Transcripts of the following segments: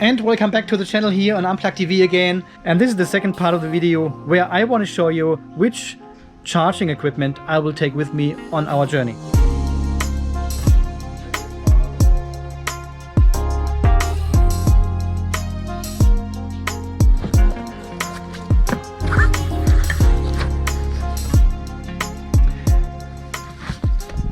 And welcome back to the channel here on Unplugged TV again. And this is the second part of the video where I want to show you which charging equipment I will take with me on our journey.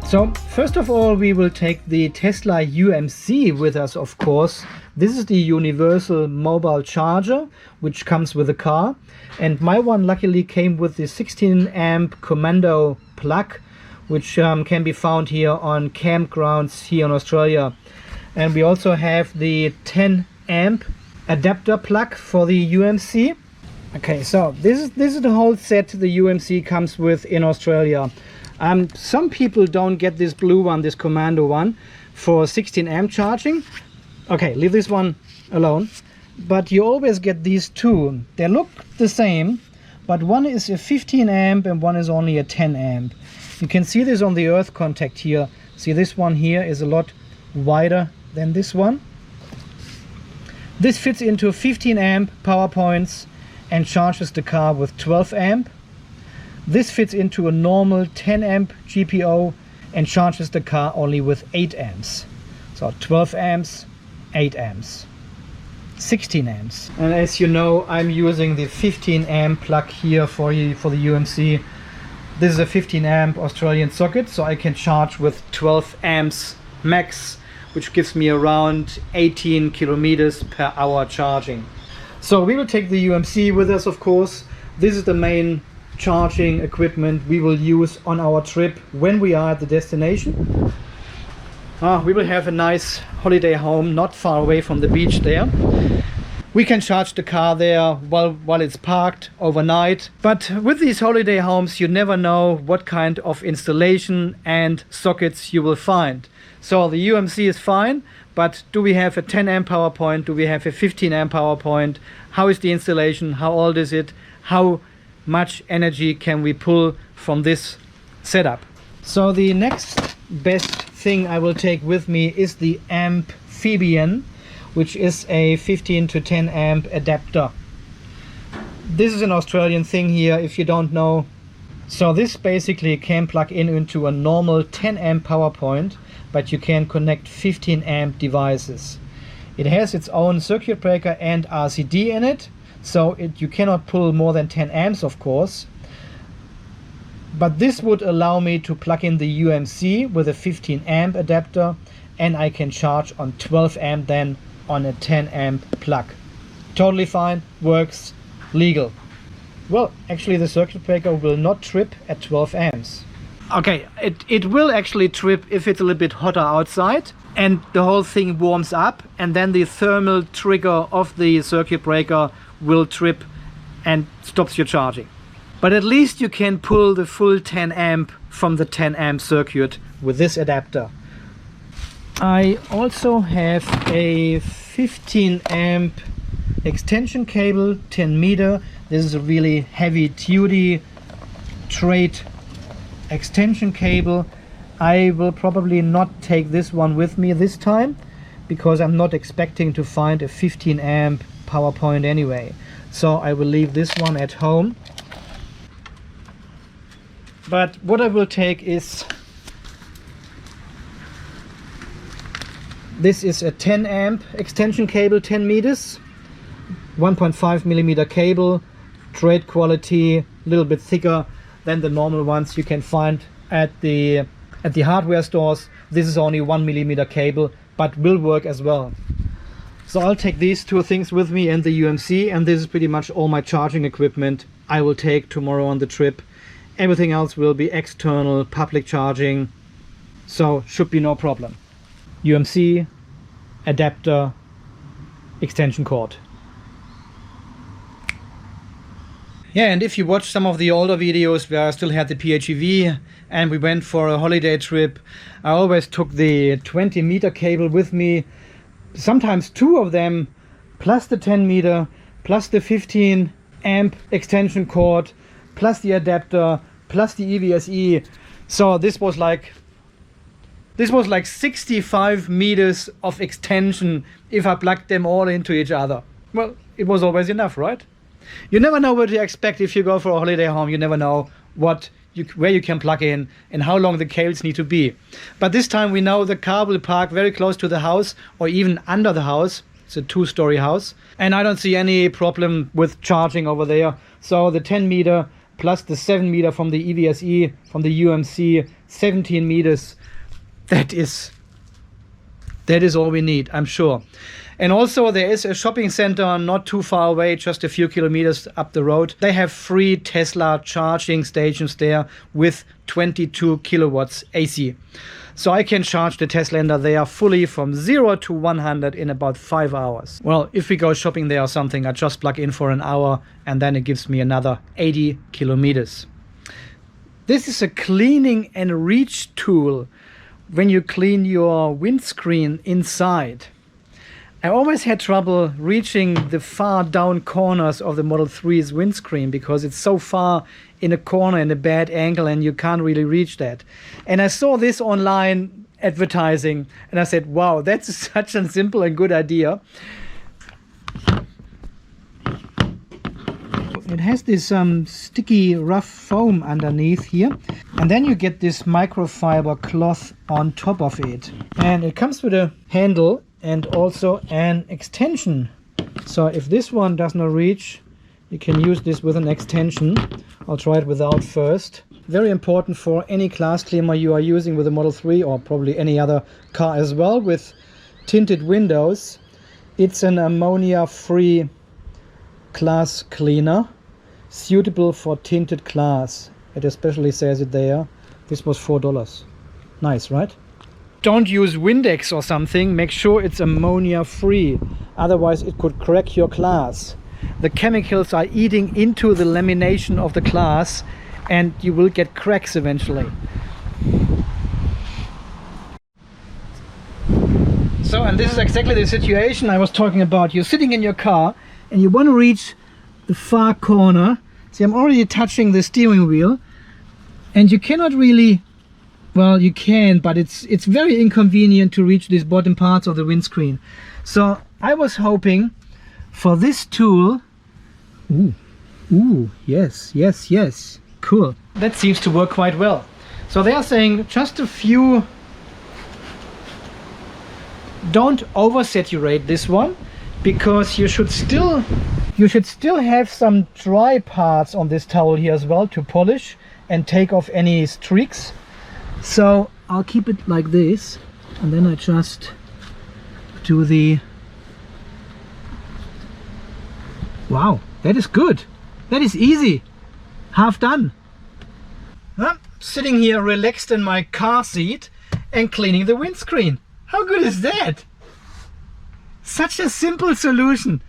So first of all, we will take the Tesla UMC with us, of course. This is the universal mobile charger, which comes with the car. And my one luckily came with the 16 amp commando plug, which can be found here on campgrounds here in Australia. And we also have the 10 amp adapter plug for the UMC. Okay, so this is the whole set the UMC comes with in Australia. Some people don't get this blue one, this commando one, for 16 amp charging. Okay, leave this one alone. But you always get these two. They look the same, but one is a 15 amp and one is only a 10 amp. You can see this on the earth contact here. See, this one here is a lot wider than this one. This fits into 15 amp power points and charges the car with 12 amp. This fits into a normal 10 amp GPO and charges the car only with 8 amps. So 12 amps, 8 amps, 16 amps. And as you know, I'm using the 15 amp plug here for the UMC. This is a 15 amp Australian socket, so I can charge with 12 amps max, which gives me around 18 kilometers per hour charging. So we will take the UMC with us, of course. This is the main charging equipment we will use on our trip when we are at the destination. We will have a nice holiday home not far away from the beach there. We can charge the car there while it's parked overnight. But with these holiday homes, you never know what kind of installation and sockets you will find. So the UMC is fine, but do we have a 10 amp power point? Do we have a 15 amp power point? How is the installation? How old is it? How much energy can we pull from this setup? So the next best thing I will take with me is the amphibian, which is a 15 to 10 amp adapter. This is an Australian thing here, if you don't know. So this basically can plug into a normal 10 amp power point, but you can connect 15 amp devices. It has its own circuit breaker and RCD in it. So you cannot pull more than 10 amps, of course. But this would allow me to plug in the UMC with a 15 amp adapter, and I can charge on 12 amp then on a 10 amp plug. Totally fine, works, legal. Well, actually the circuit breaker will not trip at 12 amps. Okay, it will actually trip if it's a little bit hotter outside and the whole thing warms up, and then the thermal trigger of the circuit breaker will trip and stops your charging. But at least you can pull the full 10 amp from the 10 amp circuit with this adapter. I also have a 15 amp extension cable, 10 meter. This is a really heavy duty trade extension cable. I will probably not take this one with me this time, because I'm not expecting to find a 15 amp power point anyway. So I will leave this one at home. But what I will take is, this is a 10 amp extension cable, 10 meters, 1.5 millimeter cable, trade quality, a little bit thicker than the normal ones you can find at the hardware stores. This is only 1 millimeter cable, but will work as well. So I'll take these two things with me and the UMC, and this is pretty much all my charging equipment I will take tomorrow on the trip. Everything else will be external, public charging, so should be no problem. UMC, adapter, extension cord. Yeah, and if you watch some of the older videos where I still had the PHEV and we went for a holiday trip, I always took the 20 meter cable with me. Sometimes two of them, plus the 10 meter, plus the 15 amp extension cord, plus the adapter, plus the EVSE. So this was like This was like 65 meters of extension if I plugged them all into each other. Well, it was always enough, right? You never know what to expect if you go for a holiday home. You never know where you can plug in and how long the cables need to be. But this time we know the car will park very close to the house or even under the house. It's a 2-story house. And I don't see any problem with charging over there. So the 10 meter plus the 7 meter from the EVSE, from the UMC, 17 meters. That is all we need, I'm sure. And also there is a shopping center not too far away, just a few kilometers up the road. They have free Tesla charging stations there with 22 kilowatts AC. So I can charge the Teslander there fully from 0 to 100 in about 5 hours. Well, if we go shopping there or something, I just plug in for an hour and then it gives me another 80 kilometers. This is a cleaning and reach tool when you clean your windscreen inside. I always had trouble reaching the far down corners of the Model 3's windscreen because it's so far in a corner in a bad angle and you can't really reach that. And I saw this online advertising and I said, wow, that's such a simple and good idea. It has this sticky rough foam underneath here, and then you get this microfiber cloth on top of it, and it comes with a handle and also an extension. So if this one does not reach, you can use this with an extension. I'll try it without first. Very important for any glass cleaner you are using with a Model 3 or probably any other car as well with tinted windows. It's an ammonia-free glass cleaner suitable for tinted glass. It especially says it there. This was $4. Nice, right? Don't use Windex or something. Make sure it's ammonia free, otherwise it could crack your glass. The chemicals are eating into the lamination of the glass and you will get cracks eventually. So, and this is exactly the situation I was talking about. You're sitting in your car and you want to reach the far corner. See, I'm already touching the steering wheel and you cannot really, well, you can, but it's very inconvenient to reach these bottom parts of the windscreen. So I was hoping for this tool. Ooh, yes, cool. That seems to work quite well. So they are saying just a few, don't oversaturate this one, because you should still have some dry parts on this towel here as well to polish and take off any streaks. So I'll keep it like this and then I just do the, wow, that is good, that is easy, half done. I'm sitting here relaxed in my car seat and cleaning the windscreen. How good is that? Such a simple solution.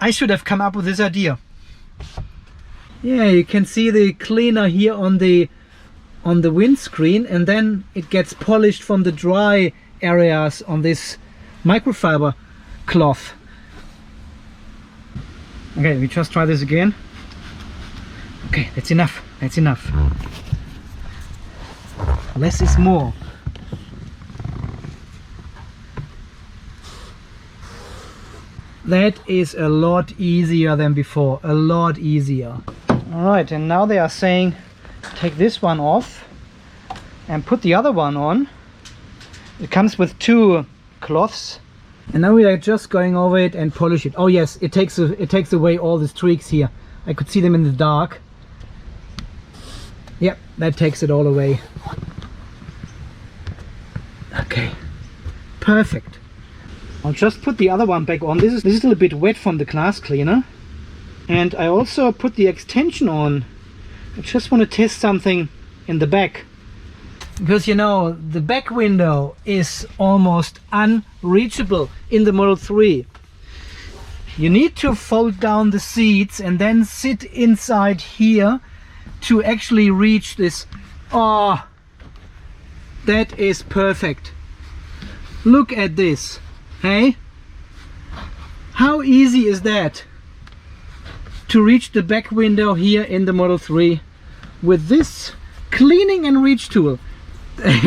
I should have come up with this idea. Yeah, you can see the cleaner here on the windscreen, and then it gets polished from the dry areas on this microfiber cloth. Okay, we just try this again. Okay, that's enough. That's enough. Less is more. That is a lot easier than before, a lot easier. Alright, and now they are saying take this one off and put the other one on. It comes with two cloths. And now we are just going over it and polish it. Oh yes, it takes away all the streaks here. I could see them in the dark. Yep, that takes it all away. Okay, perfect. I'll just put the other one back on. This is a little bit wet from the glass cleaner. And I also put the extension on. I just want to test something in the back. Because you know, the back window is almost unreachable in the Model 3. You need to fold down the seats and then sit inside here to actually reach this. Oh, that is perfect. Look at this. Hey, how easy is that to reach the back window here in the Model 3 with this cleaning and reach tool?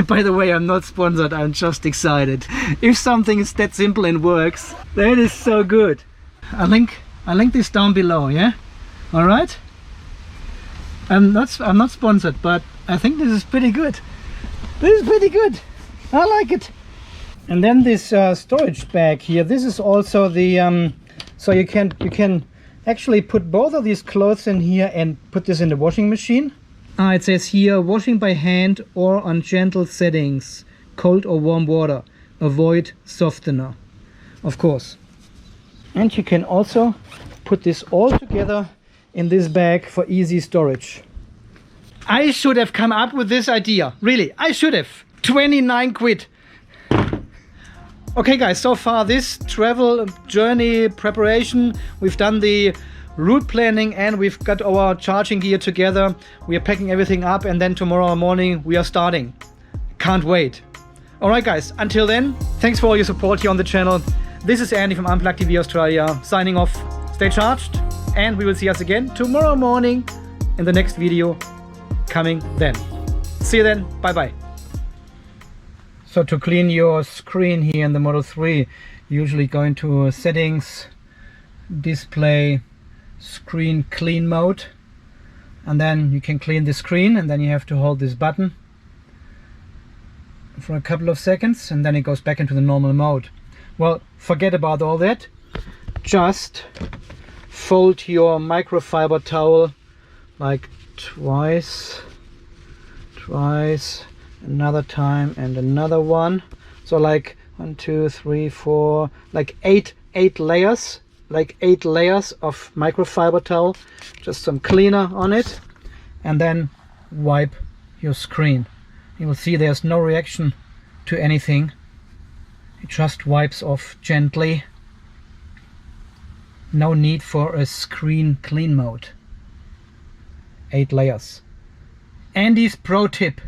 By the way, I'm not sponsored, I'm just excited. If something is that simple and works, that is so good. I link this down below, yeah? Alright? I'm not sponsored, but I think this is pretty good. This is pretty good. I like it. And then this storage bag here, this is also the so you can actually put both of these clothes in here and put this in the washing machine. It says here, washing by hand or on gentle settings, cold or warm water, avoid softener, of course. And you can also put this all together in this bag for easy storage. I should have come up with this idea, really, I should have. 29 quid. Okay guys, so far this travel journey preparation, we've done the route planning and we've got our charging gear together. We are packing everything up and then tomorrow morning we are starting. Can't wait. Alright guys, until then, thanks for all your support here on the channel. This is Andy from Unplugged TV Australia signing off. Stay charged and we will see us again tomorrow morning in the next video coming then. See you then, bye bye. So to clean your screen here in the Model 3, usually go into settings, display, screen clean mode, and then you can clean the screen, and then you have to hold this button for a couple of seconds and then it goes back into the normal mode. Well, forget about all that, just fold your microfiber towel like twice, another time and another one, so like 1, 2, 3, 4, like eight layers, like 8 layers of microfiber towel, just some cleaner on it, and then wipe your screen. You will see there's no reaction to anything, it just wipes off gently. No need for a screen clean mode. 8 layers. Andy's pro tip.